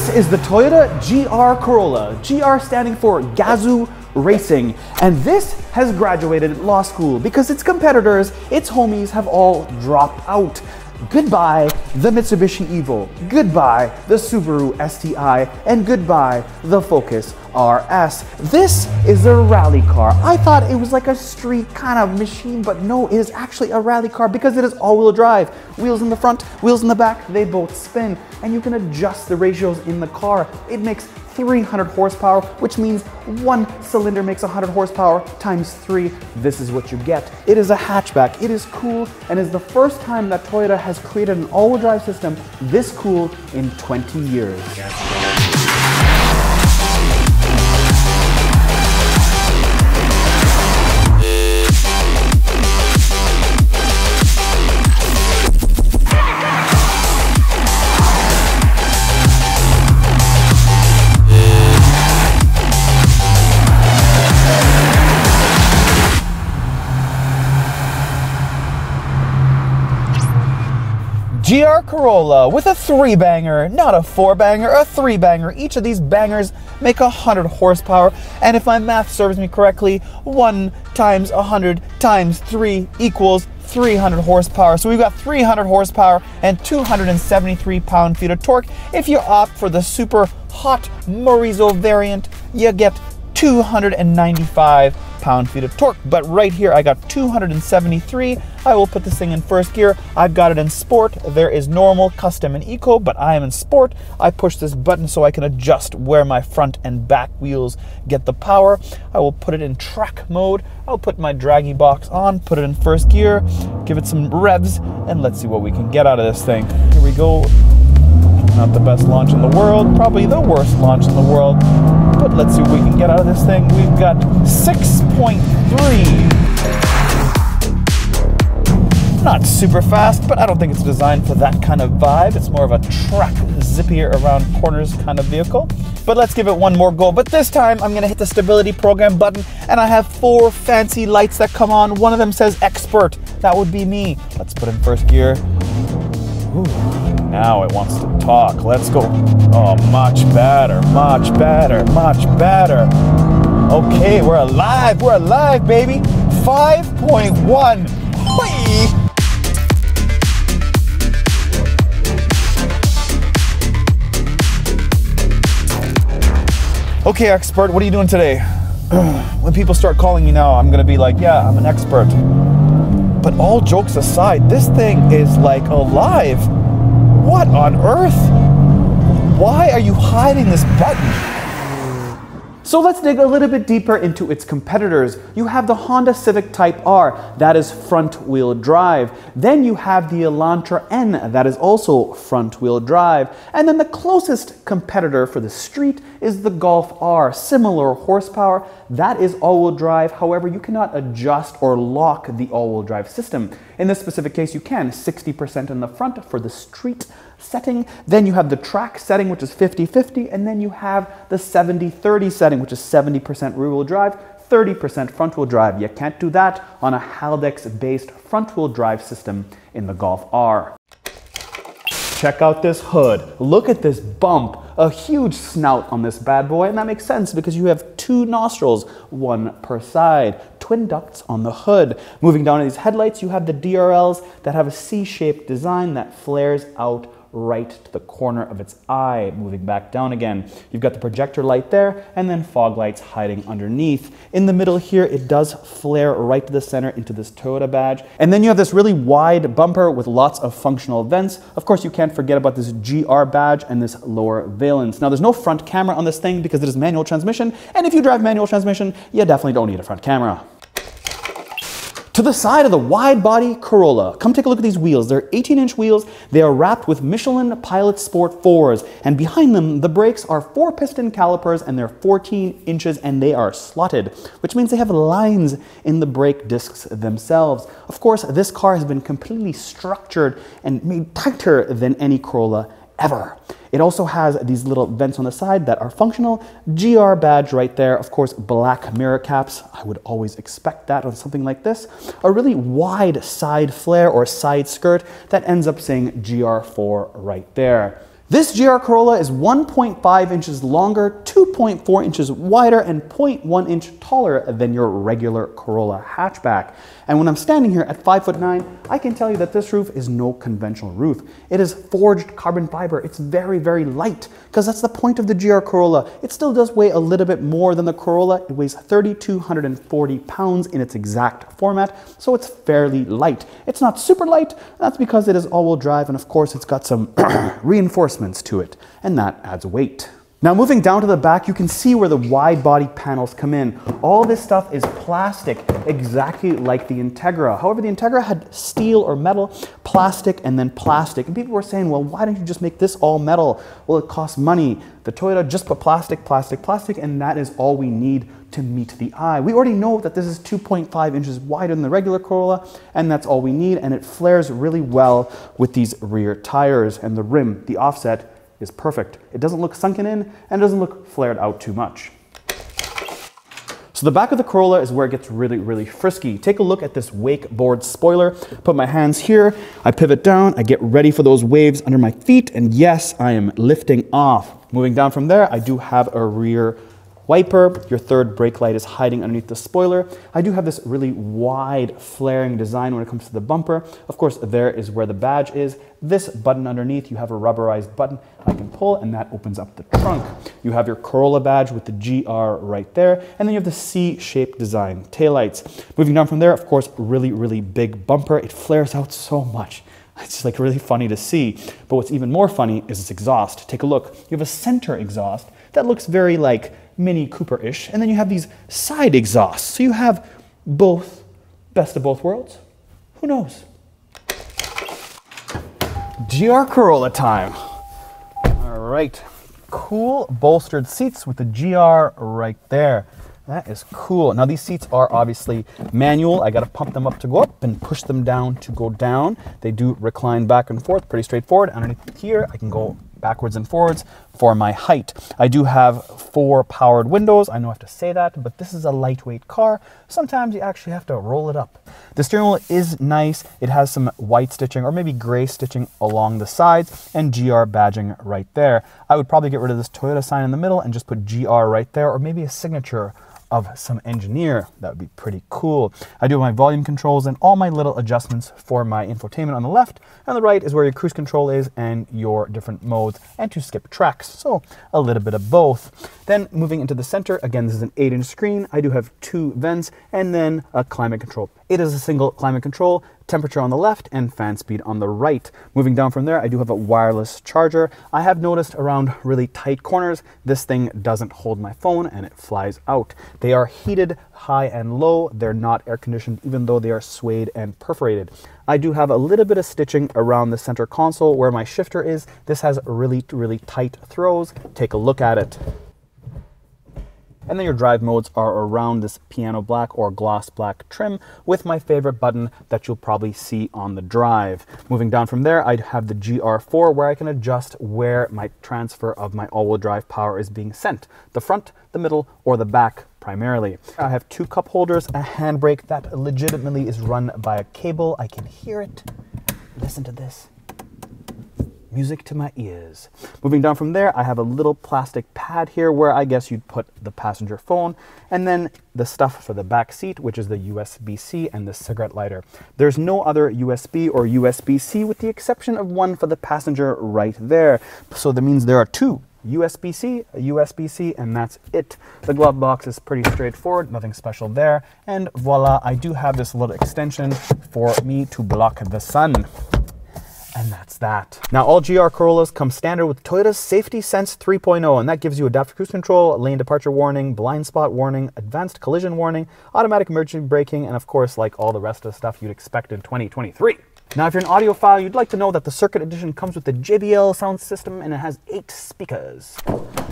This is the Toyota GR Corolla, GR standing for Gazoo Racing, and this has graduated law school because its competitors, its homies, have all dropped out. Goodbye the Mitsubishi Evo, goodbye the Subaru STI, and goodbye the Focus RS. This is a rally car. I thought it was like a street kind of machine, but no, it is actually a rally car because it is all-wheel drive. Wheels in the front, wheels in the back, they both spin, and you can adjust the ratios in the car. It makes 300 horsepower, which means one cylinder makes 100 horsepower times 3. This is what you get. It is a hatchback. It is cool, and is the first time that Toyota has created an all-wheel drive system this cool in 20 years. GR Corolla with a 3-banger, not a 4-banger, a 3-banger. Each of these bangers make 100 horsepower, and if my math serves me correctly, 1 times 100 times 3 equals 300 horsepower. So we've got 300 horsepower and 273 pound-feet of torque. If you opt for the super hot Morizo variant, you get 295 pound-feet of torque, but right here I got 273. I will put this thing in first gear. I've got it in sport. There is normal, custom, and eco, but I am in sport. I push this button so I can adjust where my front and back wheels get the power. I will put it in track mode. I'll put my draggy box on, put it in first gear, give it some revs, and let's see what we can get out of this thing. Here we go. Not the best launch in the world, probably the worst launch in the world, but let's see what we can get out of this thing. We've got 6.3. Not super fast, but I don't think it's designed for that kind of vibe. It's more of a track, zippier around corners kind of vehicle. But let's give it one more go. But this time I'm gonna hit the stability program button, and I have 4 fancy lights that come on. One of them says expert. That would be me. Let's put in first gear. Ooh. Now it wants to talk. Let's go. Oh, much better, much better, much better. Okay, we're alive, baby. 5.1. Whee! Okay, expert, what are you doing today? When people start calling me now, I'm gonna be like, yeah, I'm an expert. But all jokes aside, this thing is like alive. What on earth? Why are you hiding this button? So let's dig a little bit deeper into its competitors. You have the Honda Civic Type R, that is front-wheel drive. Then you have the Elantra N, that is also front-wheel drive. And then the closest competitor for the street is the Golf R, similar horsepower. That is all-wheel drive. However, you cannot adjust or lock the all-wheel drive system. In this specific case, you can. 60% in the front for the street setting. Then you have the track setting, which is 50-50, and then you have the 70-30 setting, which is 70% rear-wheel drive, 30% front-wheel drive. You can't do that on a Haldex-based front-wheel drive system in the Golf R. Check out this hood. Look at this bump. A huge snout on this bad boy, and that makes sense because you have 2 nostrils, 1 per side. Twin ducts on the hood. Moving down to these headlights, you have the DRLs that have a C-shaped design that flares out right to the corner of its eye. Moving back down again, you've got the projector light there, and then fog lights hiding underneath. In the middle here, it does flare right to the center into this Toyota badge. And then you have this really wide bumper with lots of functional vents. Of course, you can't forget about this GR badge and this lower valence. Now, there's no front camera on this thing because it is manual transmission, and if you drive manual transmission, you definitely don't need a front camera. To the side of the wide-body Corolla, come take a look at these wheels. They're 18-inch wheels. They are wrapped with Michelin Pilot Sport 4s, and behind them, the brakes are 4-piston calipers, and they're 14 inches, and they are slotted, which means they have lines in the brake discs themselves. Of course, this car has been completely structured and made tighter than any Corolla ever. It also has these little vents on the side that are functional. GR badge right there. Of course, black mirror caps. I would always expect that on something like this. A really wide side flare or side skirt that ends up saying GR4 right there. This GR Corolla is 1.5 inches longer, 2.4 inches wider, and 0.1 inch taller than your regular Corolla hatchback. And when I'm standing here at 5'9", I can tell you that this roof is no conventional roof. It is forged carbon fiber. It's very, very light, because that's the point of the GR Corolla. It still does weigh a little bit more than the Corolla. It weighs 3,240 pounds in its exact format, so it's fairly light. It's not super light. That's because it is all-wheel drive, and of course it's got some reinforcements to it, and that adds weight. Now moving down to the back, you can see where the wide body panels come in. All this stuff is plastic, exactly like the Integra. However, the Integra had steel or metal, plastic, and then plastic. And people were saying, well, why don't you just make this all metal? Well, it costs money. The Toyota just put plastic, plastic, plastic, and that is all we need to meet the eye. We already know that this is 2.5 inches wider than the regular Corolla, and that's all we need, and it flares really well with these rear tires, and the rim, the offset, is perfect. It doesn't look sunken in and doesn't look flared out too much. So the back of the Corolla is where it gets really, really frisky. Take a look at this wakeboard spoiler. Put my hands here, I pivot down, I get ready for those waves under my feet, and yes, I am lifting off. Moving down from there, I do have a rear wiper. Your third brake light is hiding underneath the spoiler. I do have this really wide flaring design when it comes to the bumper. Of course, there is where the badge is. This button underneath, you have a rubberized button I can pull, and that opens up the trunk. You have your Corolla badge with the GR right there, and then you have the C-shaped design taillights. Moving down from there, of course, really, really big bumper. It flares out so much. It's just like really funny to see. But what's even more funny is its exhaust. Take a look. You have a center exhaust that looks very like Mini Cooper-ish, and then you have these side exhausts. So you have both, best of both worlds. Who knows? GR Corolla time. All right, cool bolstered seats with the GR right there. That is cool. Now these seats are obviously manual. I got to pump them up to go up and push them down to go down. They do recline back and forth, pretty straightforward. Underneath here, I can go backwards and forwards for my height. I do have 4 powered windows. I know I have to say that, but this is a lightweight car. Sometimes you actually have to roll it up. The steering wheel is nice. It has some white stitching or maybe gray stitching along the sides and GR badging right there. I would probably get rid of this Toyota sign in the middle and just put GR right there, or maybe a signature of some engineer. That would be pretty cool. I do have my volume controls and all my little adjustments for my infotainment on the left, and the right is where your cruise control is and your different modes, and to skip tracks. So a little bit of both. Then moving into the center, again, this is an 8-inch screen. I do have 2 vents and then a climate control. It is a single climate control, temperature on the left and fan speed on the right. Moving down from there, I do have a wireless charger. I have noticed around really tight corners, this thing doesn't hold my phone and it flies out. They are heated high and low. They're not air conditioned, even though they are suede and perforated. I do have a little bit of stitching around the center console where my shifter is. This has really, really tight throws. Take a look at it. And then your drive modes are around this piano black or gloss black trim with my favorite button that you'll probably see on the drive. Moving down from there, I have the GR4 where I can adjust where my transfer of my all-wheel drive power is being sent. The front, the middle, or the back primarily. I have 2 cup holders, a handbrake that legitimately is run by a cable. I can hear it. Listen to this. Music to my ears. Moving down from there, I have a little plastic pad here where I guess you'd put the passenger phone, and then the stuff for the back seat, which is the USB-C and the cigarette lighter. There's no other USB or USB-C with the exception of one for the passenger right there. So that means there are 2. USB-C, a USB-C, and that's it. The glove box is pretty straightforward, nothing special there. And voila, I do have this little extension for me to block the sun. And that's that. Now, all GR Corollas come standard with Toyota's Safety Sense 3.0, and that gives you adaptive cruise control, lane departure warning, blind spot warning, advanced collision warning, automatic emergency braking, and of course, like all the rest of the stuff you'd expect in 2023. Now, if you're an audiophile, you'd like to know that the Circuit Edition comes with the JBL sound system and it has 8 speakers.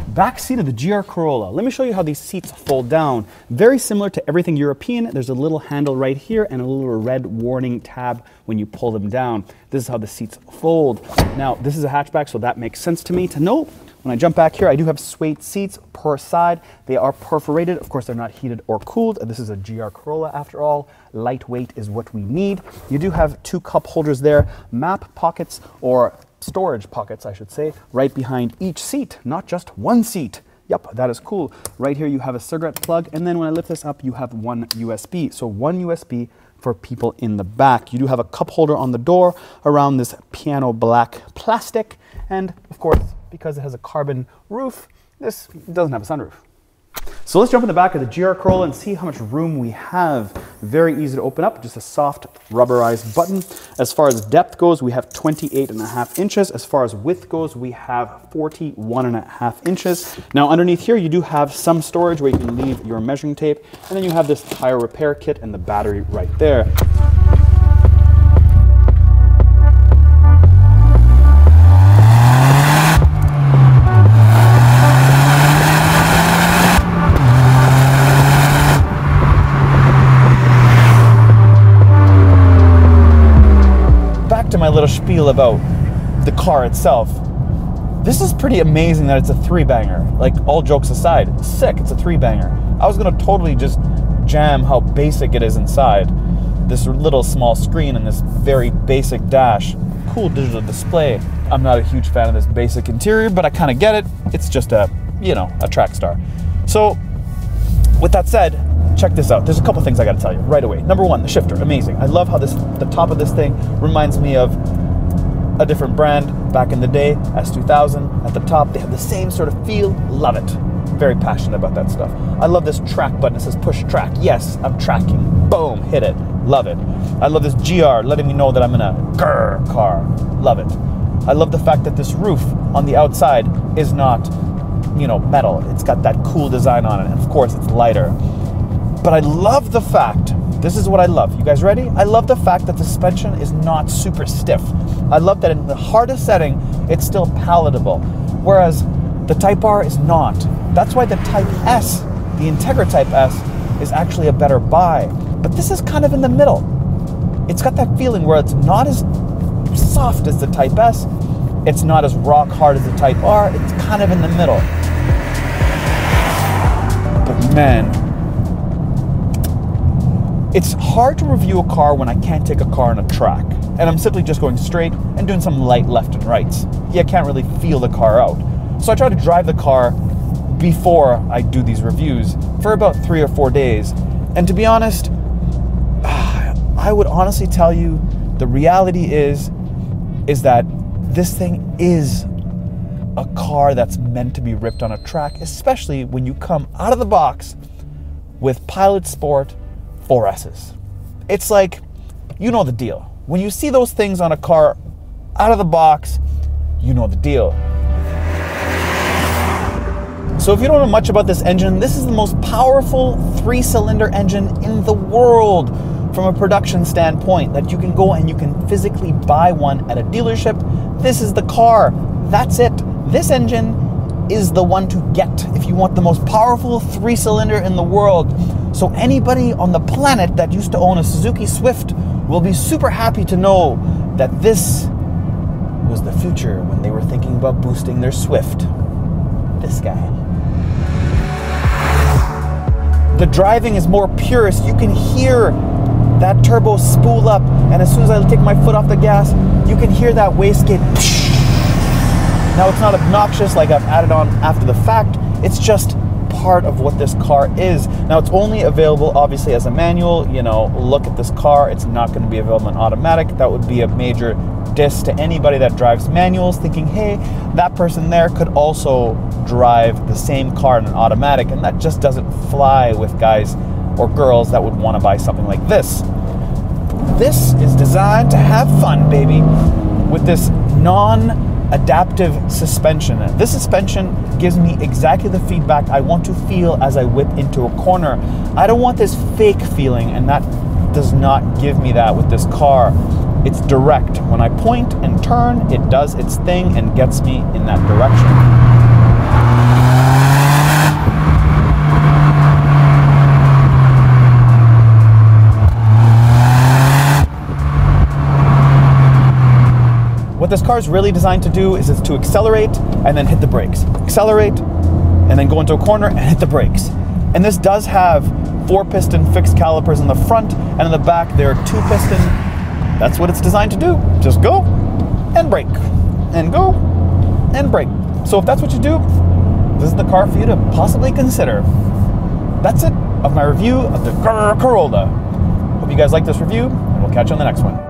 Back seat of the GR Corolla. Let me show you how these seats fold down. Very similar to everything European, there's a little handle right here and a little red warning tab when you pull them down. This is how the seats fold. Now, this is a hatchback, so that makes sense to me to know. When I jump back here, I do have suede seats per side. They are perforated. Of course, they're not heated or cooled. This is a GR Corolla after all. Lightweight is what we need. You do have 2 cup holders there, map pockets or storage pockets, I should say, right behind each seat, not just one seat. Yep, that is cool. Right here you have a cigarette plug, and then when I lift this up, you have one USB. So one USB for people in the back. You do have a cup holder on the door around this piano black plastic, and of course, because it has a carbon roof, this doesn't have a sunroof. So let's jump in the back of the GR Corolla and see how much room we have. Very easy to open up, just a soft rubberized button. As far as depth goes, we have 28.5 inches. As far as width goes, we have 41.5 inches. Now underneath here, you do have some storage where you can leave your measuring tape, and then you have this tire repair kit and the battery right there. My little spiel about the car itself. This is pretty amazing that it's a 3-banger. Like, all jokes aside, sick, it's a 3-banger. I was gonna totally just jam how basic it is inside. This little small screen and this very basic dash. Cool digital display. I'm not a huge fan of this basic interior, but I kind of get it. It's just a, you know, a track star. So, with that said, check this out. There's a couple things I gotta tell you right away. Number one, the shifter, amazing. I love how the top of this thing reminds me of a different brand back in the day, S2000. At the top, they have the same sort of feel. Love it. Very passionate about that stuff. I love this track button. It says push track. Yes, I'm tracking. Boom, hit it. Love it. I love this GR letting me know that I'm in a grr car. Love it. I love the fact that this roof on the outside is not, you know, metal. It's got that cool design on it. And of course, it's lighter. But I love the fact, this is what I love. You guys ready? I love the fact that the suspension is not super stiff. I love that in the hardest setting, it's still palatable. Whereas the Type R is not. That's why the Type S, the Integra Type S, is actually a better buy. But this is kind of in the middle. It's got that feeling where it's not as soft as the Type S. It's not as rock hard as the Type R. It's kind of in the middle. But man, it's hard to review a car when I can't take a car on a track, and I'm simply just going straight and doing some light left and rights. Yeah, I can't really feel the car out. So I try to drive the car before I do these reviews for about 3 or 4 days. And to be honest, I would honestly tell you the reality is that this thing is a car that's meant to be ripped on a track, especially when you come out of the box with Pilot Sport 4S's. It's like, you know the deal. When you see those things on a car out of the box, you know the deal. So if you don't know much about this engine, this is the most powerful 3-cylinder engine in the world from a production standpoint, that you can go and you can physically buy one at a dealership. This is the car. That's it. This engine is the one to get if you want the most powerful 3-cylinder in the world. So anybody on the planet that used to own a Suzuki Swift will be super happy to know that this was the future when they were thinking about boosting their Swift. This guy. The driving is more purist. You can hear that turbo spool up, and as soon as I take my foot off the gas, you can hear that wastegate. Now, it's not obnoxious like I've added on after the fact. It's just part of what this car is. Now, it's only available obviously as a manual. You know, look at this car. It's not going to be available in automatic. That would be a major diss to anybody that drives manuals, thinking, hey, that person there could also drive the same car in an automatic, and that just doesn't fly with guys or girls that would want to buy something like this. This is designed to have fun, baby, with this non-adaptive suspension. This suspension gives me exactly the feedback I want to feel as I whip into a corner. I don't want this fake feeling, and that does not give me that with this car. It's direct. When I point and turn, it does its thing and gets me in that direction. What this car is really designed to do is it's to accelerate and then hit the brakes. Accelerate and then go into a corner and hit the brakes. And this does have 4-piston fixed calipers in the front, and in the back there are 2-piston. That's what it's designed to do. Just go and brake. and go and brake. So if that's what you do, this is the car for you to possibly consider. That's it of my review of the GR Corolla. Hope you guys like this review, and we'll catch you on the next one.